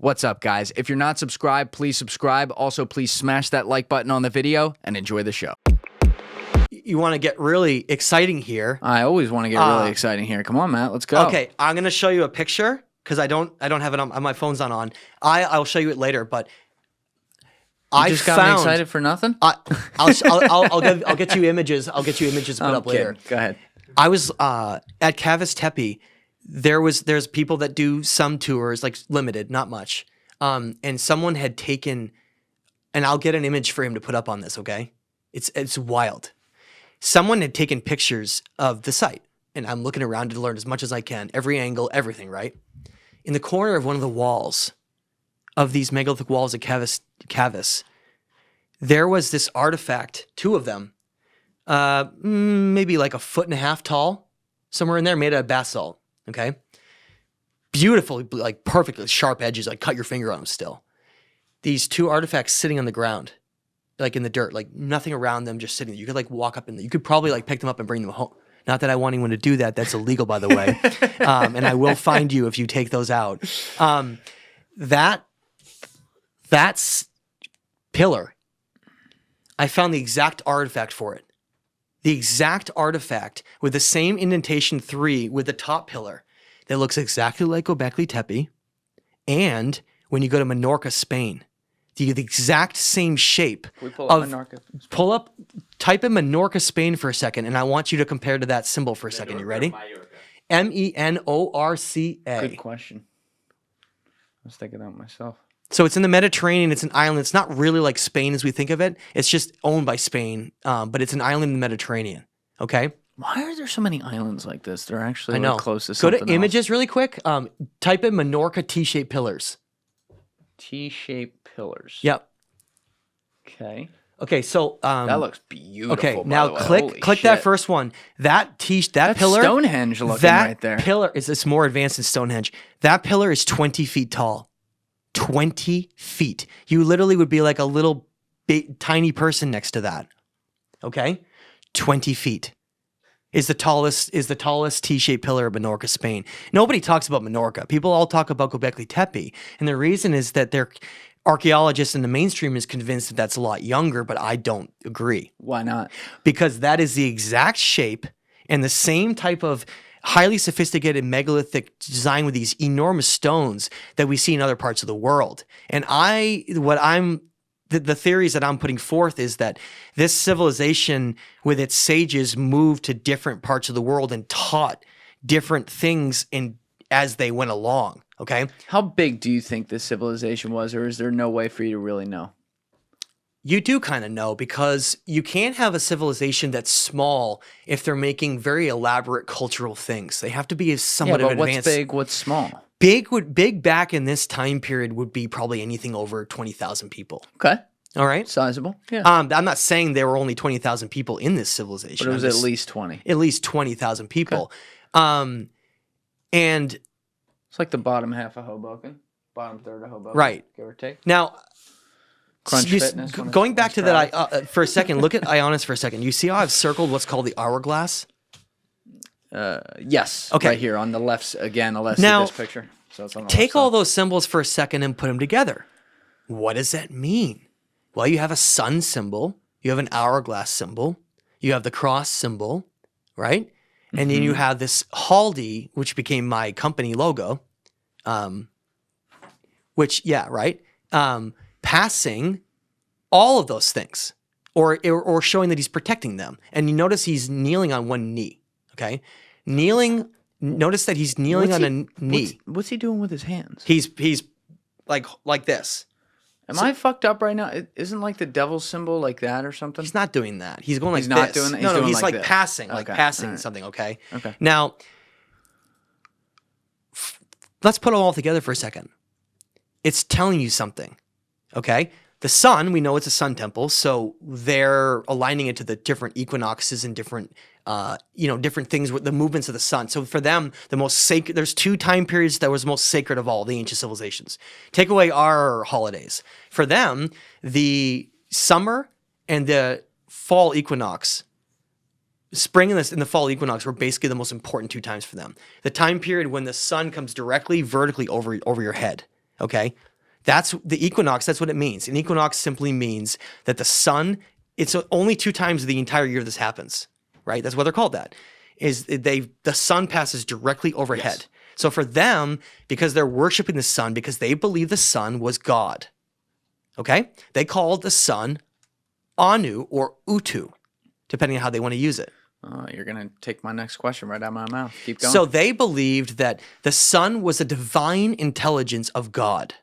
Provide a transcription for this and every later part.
What's up, guys? If you're not subscribed, please subscribe. Also, please smash that like button on the video and enjoy the show. You want to get really exciting here. I always want to get really exciting here. Come on, Matt. Let's go. Okay, I'm going to show you a picture because I don't have it on. My phone's not on. I'll show you it later, but You just got me excited for nothing? I'll get you images. I'll get you images to put up later. Go ahead. I was at Japeth and Shem. There's people that do some tours, like limited, not much. And someone had taken, and I'll get an image for him to put up on this. Okay, it's wild. Someone had taken pictures of the site, and I'm looking around to learn as much as I can, every angle, everything. Right in the corner of one of the walls of these megalithic walls at Japeth, there was this artifact, two of them, maybe like 1.5 feet tall, somewhere in there, made out of basalt. Okay, beautiful, like perfectly sharp edges, like cut your finger on them still. These two artifacts sitting on the ground, like in the dirt, like nothing around them, just sitting there. You could like walk up you could probably like pick them up and bring them home. Not that I want anyone to do that. That's illegal, by the way. And I will find you if you take those out. That's pillar. I found the exact artifact for it. The exact artifact with the same indentation 3 with the top pillar that looks exactly like Göbekli Tepe. And when you go to Minorca, Spain, the exact same shape. Can we pull up Minorca? Type in Minorca, Spain for a second, and I want you to compare to that symbol for a second. You ready? Menorca. Good question. I was thinking that myself. So it's in the Mediterranean. It's an island. It's not really like Spain as we think of it. It's just owned by Spain, but it's an island in the Mediterranean. Okay. Why are there so many islands like this? They're actually I know. Close to Go something to images else. really quick. Type in Minorca T-shaped pillars. T-shaped pillars. Yep. Okay. Okay. So That looks beautiful. okay. by Now the way. click Holy that shit. first one. That That's pillar. Stonehenge looking that right there. pillar it's more advanced than Stonehenge. That pillar is 20 feet tall. 20 feet. You literally would be like a little tiny person next to that. Okay? 20 feet is the tallest T-shaped pillar of Minorca, Spain. Nobody talks about Minorca. People all talk about Göbekli Tepe. And the reason is that their archaeologists in the mainstream is convinced that that's a lot younger, but I don't agree. Why not? Because that is the exact shape and the same type of highly sophisticated megalithic design with these enormous stones that we see in other parts of the world. And the theories that I'm putting forth is that this civilization with its sages moved to different parts of the world and taught different things as they went along. Okay. How big do you think this civilization was, or is there no way for you to really know? You do kind of know, because you can't have a civilization that's small if they're making very elaborate cultural things. They have to be somewhat but advanced. what's big, what's small? Big back in this time period would be probably anything over 20,000 people. Okay. All right. Sizable. Yeah. I'm not saying there were only 20,000 people in this civilization. But it was at least 20. At least 20,000 people. And It's like the bottom half of Hoboken. Bottom third of Hoboken. Right. Give or take. now, Crunch Fitness. going back to that for a second, look at Ionis for a second. You see how I've circled what's called the hourglass? Yes. Okay. Right here on the left, again, the left Now, of this picture. So it's on the Take left all side. those symbols for a second and put them together. What does that mean? Well, you have a sun symbol, you have an hourglass symbol, you have the cross symbol, right? And then you have this Haldi, which became my company logo, passing all of those things, or showing that he's protecting them. And you notice he's kneeling on one knee, okay? Notice that he's kneeling on a knee. What's he doing with his hands? He's like this. Am I fucked up right now? Isn't like the devil's symbol like that or something? He's not doing that. He's going like He's not this. doing that? No, He's doing he's like like this. passing, Okay. All right. something, okay? Okay. Now, let's put it all together for a second. It's telling you something, okay? The sun, we know it's a sun temple, so they're aligning it to the different equinoxes and different, different things with the movements of the sun. So for them, the most sacred, there's 2 time periods that was most sacred of all the ancient civilizations. Take away our holidays. For them, the summer and the fall equinox, spring and the fall equinox were basically the most important 2 times for them. The time period when the sun comes directly vertically over your head, okay? That's the equinox. That's what it means. An equinox simply means that the sun, it's only 2 times the entire year this happens, right? That's what they're called that. The sun passes directly overhead. Yes. So for them, because they're worshiping the sun, because they believe the sun was God, okay? They called the sun Anu or Utu, depending on how they want to use it. You're going to take my next question right out of my mouth. Keep going. So they believed that the sun was a divine intelligence of God,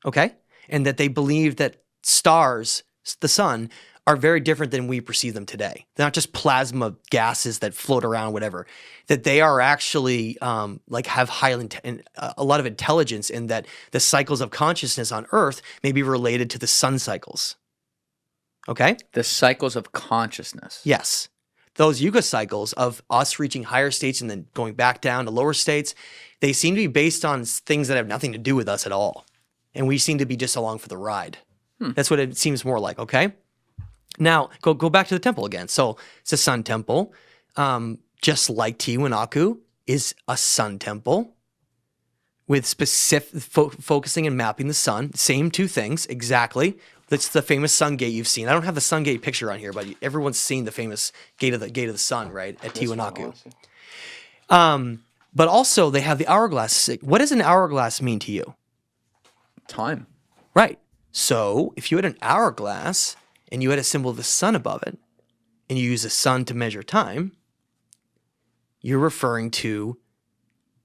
okay? And that they believed that stars, the sun, are very different than we perceive them today. They're not just plasma gases that float around, whatever. That they are actually have a lot of intelligence, and that the cycles of consciousness on Earth may be related to the sun cycles. Okay? The cycles of consciousness. Yes. Those yuga cycles of us reaching higher states and then going back down to lower states, they seem to be based on things that have nothing to do with us at all. And we seem to be just along for the ride. That's what it seems more like, okay? Now, go back to the temple again. So it's a sun temple. Just like Tiwanaku is a sun temple with specific focusing and mapping the sun. Same 2 things, exactly. That's the famous sun gate you've seen. I don't have the sun gate picture on here, but everyone's seen the famous gate of the sun, right, at Tiwanaku. But also they have the hourglass. What does an hourglass mean to you? Time. Right. So if you had an hourglass and you had a symbol of the sun above it, and you use the sun to measure time, you're referring to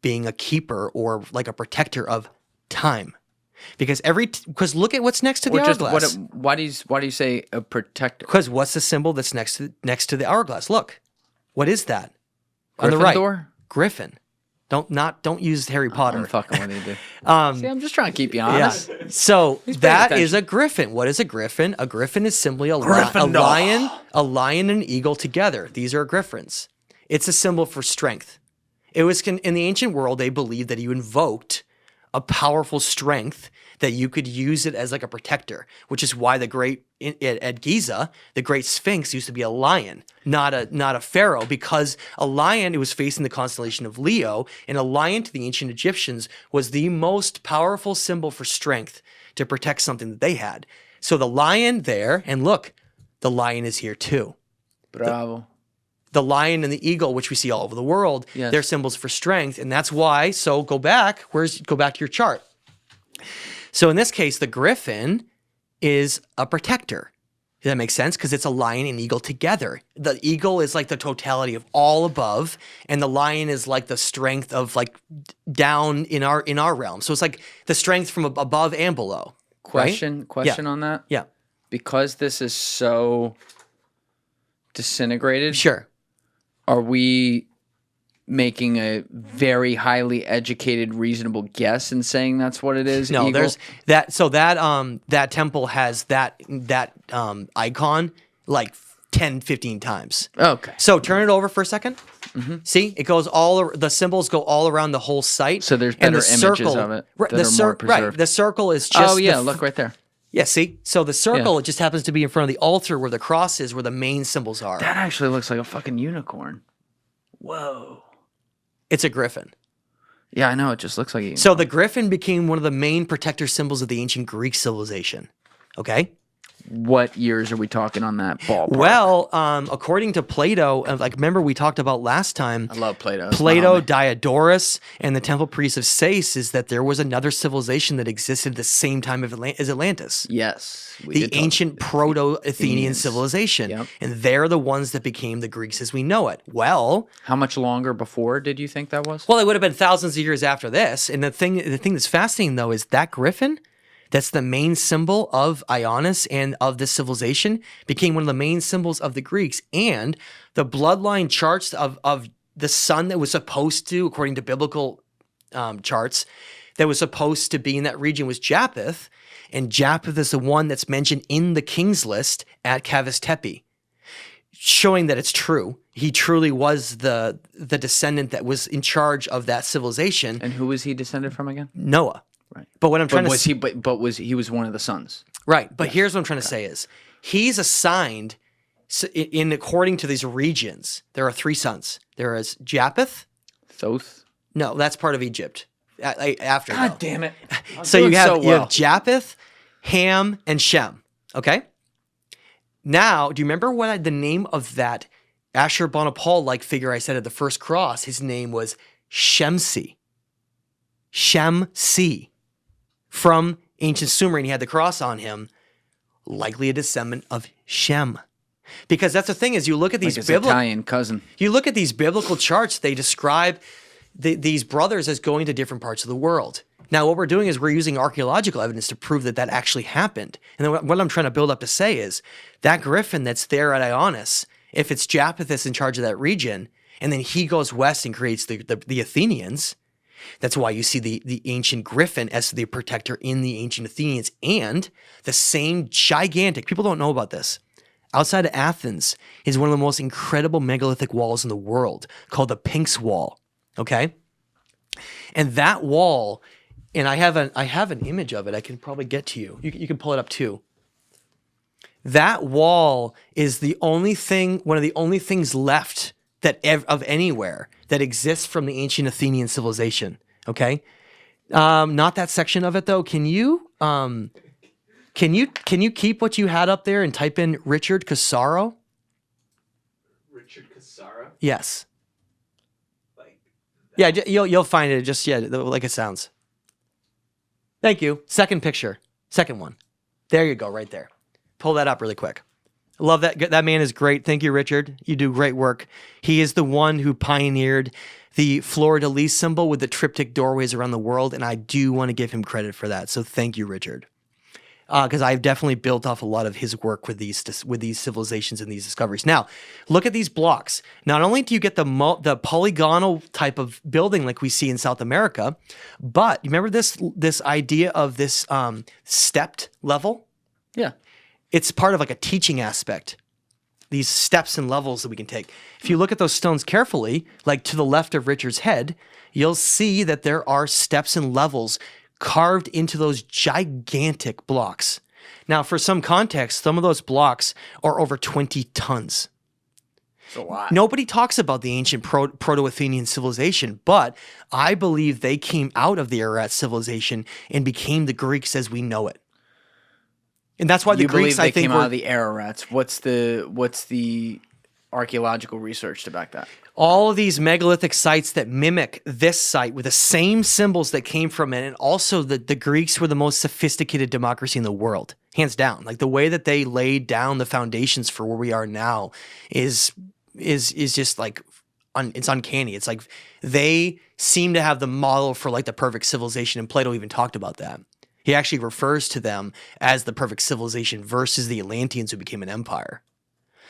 being a keeper or like a protector of time. Because look at what's next to the hourglass. Why do you say a protector? Because what's the symbol that's next to the hourglass? Look, what is that? On the Griffin? right, Griffin. Don't use Harry Potter. I'm fucking with you, dude. See, I'm just trying to keep you honest. Yeah. So that is a griffin. What is a griffin? A griffin is simply a lion, and an eagle together. These are griffins. It's a symbol for strength. It was in the ancient world, they believed that you invoked a powerful strength that you could use it as like a protector, which is why at Giza, the great Sphinx used to be a lion, not a pharaoh, because a lion, it was facing the constellation of Leo, and a lion to the ancient Egyptians was the most powerful symbol for strength to protect something that they had. So the lion there, and look, the lion is here too. Bravo. The lion and the eagle, which we see all over the world, yes, they're symbols for strength. And that's why, so go back to your chart. So in this case, the griffin is a protector. Does that make sense? Because it's a lion and eagle together. The eagle is like the totality of all above, and the lion is like the strength of like down in our realm. So it's like the strength from above and below. Question on that? Yeah. Because this is so disintegrated. Sure. Are we making a very highly educated, reasonable guess in saying that's what it is? No, eagle? there's that. So that temple has that icon like 10, 15 times. Okay. So turn it over for a second. Mm-hmm. See, it goes the symbols go all around the whole site. So there's better images of it that are more preserved. Right. The circle is just. Oh yeah, look right there. Yeah, see? So the circle, it just happens to be in front of the altar where the cross is, where the main symbols are. That actually looks like a fucking unicorn. Whoa. It's a griffin. Yeah, I know. It just looks like a unicorn. So the griffin became one of the main protector symbols of the ancient Greek civilization. Okay? What years are we talking on that ballpark? Well, according to Plato, remember we talked about last time. I love Plato. Plato, Diodorus, and the temple priests of Sais is that there was another civilization that existed at the same time as Atlantis. Yes. The ancient Proto-Athenian civilization. Yep. And they're the ones that became the Greeks as we know it. Well... How much longer before did you think that was? Well, it would have been thousands of years after this. And the thing that's fascinating, though, is that griffin... That's the main symbol of Ionis and of this civilization, became one of the main symbols of the Greeks. And the bloodline charts of the sun that was supposed to, according to biblical charts, that was supposed to be in that region was Japeth. And Japeth is the one that's mentioned in the king's list at Tepe, showing that it's true. He truly was the descendant that was in charge of that civilization. And who was he descended from again? Noah. Right. But what I'm trying to say, he was one of the sons. Right. But here's what I'm trying to say is he's assigned in according to these regions. There are 3 sons. There is Japeth. Thoth. No, that's part of Egypt. after. God though. damn it. So you have Japeth, Ham, and Shem. Okay. Now, do you remember what the name of that Ashurbanipal-like figure I said at the first cross? His name was Shemsi. Shemsi. From ancient Sumer, and he had the cross on him, likely a descendant of Shem. Because that's the thing is, you look at these Italian cousin. You look at these biblical charts, they describe these brothers as going to different parts of the world. Now, what we're doing is we're using archaeological evidence to prove that that actually happened. And then what I'm trying to build up to say is that Griffin that's there at Ionis, if it's Japeth that's in charge of that region, and then he goes west and creates the Athenians, that's why you see the ancient Griffin as the protector in the ancient Athenians, and the same gigantic, people don't know about this, outside of Athens is one of the most incredible megalithic walls in the world called the Sphinx Wall, okay? And that wall, and I have an image of it I can probably get to you. You can pull it up too. That wall is the only thing, one of the only things left of anywhere that exists from the ancient Athenian civilization, okay? Not that section of it though. Can you keep what you had up there and type in Richard Casaro? Richard Casaro? Yes. Like that? Yeah, you'll find it just like it sounds. Thank you. Second picture. Second one. There you go, right there. Pull that up really quick. Love that. That man is great. Thank you, Richard. You do great work. He is the one who pioneered the fleur-de-lis symbol with the triptych doorways around the world, and I do want to give him credit for that. So thank you, Richard. Because I've definitely built off a lot of his work with these civilizations and these discoveries. Now, look at these blocks. Not only do you get the polygonal type of building like we see in South America, but you remember this idea of this stepped level? Yeah. It's part of like a teaching aspect. These steps and levels that we can take. If you look at those stones carefully, like to the left of Richard's head, you'll see that there are steps and levels carved into those gigantic blocks. Now, for some context, some of those blocks are over 20 tons. It's a lot. Nobody talks about the ancient Proto-Athenian civilization, but I believe they came out of the Ararat civilization and became the Greeks as we know it. And that's why the Greeks, I think, came out of the Ararats. What's the archaeological research to back that? All of these megalithic sites that mimic this site with the same symbols that came from it, and also the Greeks were the most sophisticated democracy in the world, hands down. Like the way that they laid down the foundations for where we are now is just like it's uncanny. It's like they seem to have the model for like the perfect civilization, and Plato even talked about that. He actually refers to them as the perfect civilization versus the Atlanteans who became an empire.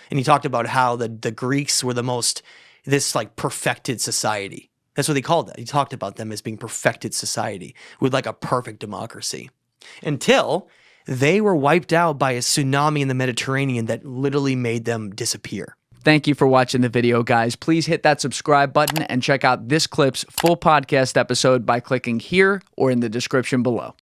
And he talked about how the Greeks were this like perfected society. That's what he called it. He talked about them as being perfected society with like a perfect democracy until they were wiped out by a tsunami in the Mediterranean that literally made them disappear. Thank you for watching the video, guys. Please hit that subscribe button and check out this clip's full podcast episode by clicking here or in the description below.